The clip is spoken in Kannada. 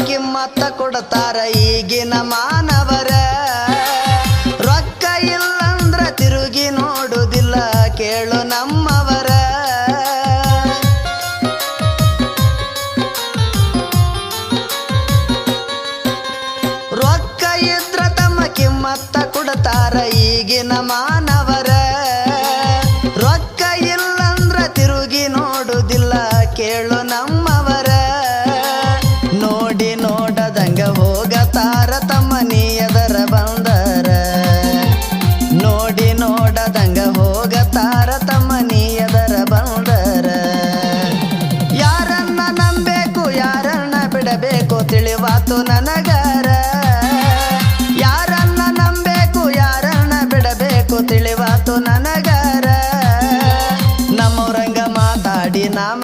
ಕಿಮ್ಮತ್ತ ಕೊಡ್ತಾರ ಈಗಿನ ಮಾನವರ ರೊಕ್ಕ ಇಲ್ಲಂದ್ರ ತಿರುಗಿ ನೋಡುವುದಿಲ್ಲ ಕೇಳು ನಮ್ಮವರ ರೊಕ್ಕ ಇದ್ರ ತಮ್ಮ ಕಿಮ್ಮತ್ತ ಕೊಡ್ತಾರ ಈಗಿನ ಮಾನವರ ರೊಕ್ಕ ಇಲ್ಲಂದ್ರ ತಿರುಗಿ ನೋಡುವುದಿಲ್ಲ ಕೇಳು ನಮ್ಮವರ ನೋಡಿ ನೋಡದಂಗ ಹೋಗತಾರ ತಮ್ಮ ನೀಯದರ ಬಂದರ ನೋಡಿ ನೋಡದಂಗ ಹೋಗತಾರ ತಮ್ಮ ನೀಯದರ ಬಂದರ ಯಾರನ್ನ ನಂಬೇಕು ಯಾರನ್ನ ಬಿಡಬೇಕು ತಿಳಿವಾತು ನನಗರ ಯಾರನ್ನ ನಂಬೇಕು ಯಾರನ್ನ ಬಿಡಬೇಕು ತಿಳಿವಾತು ನನಗರ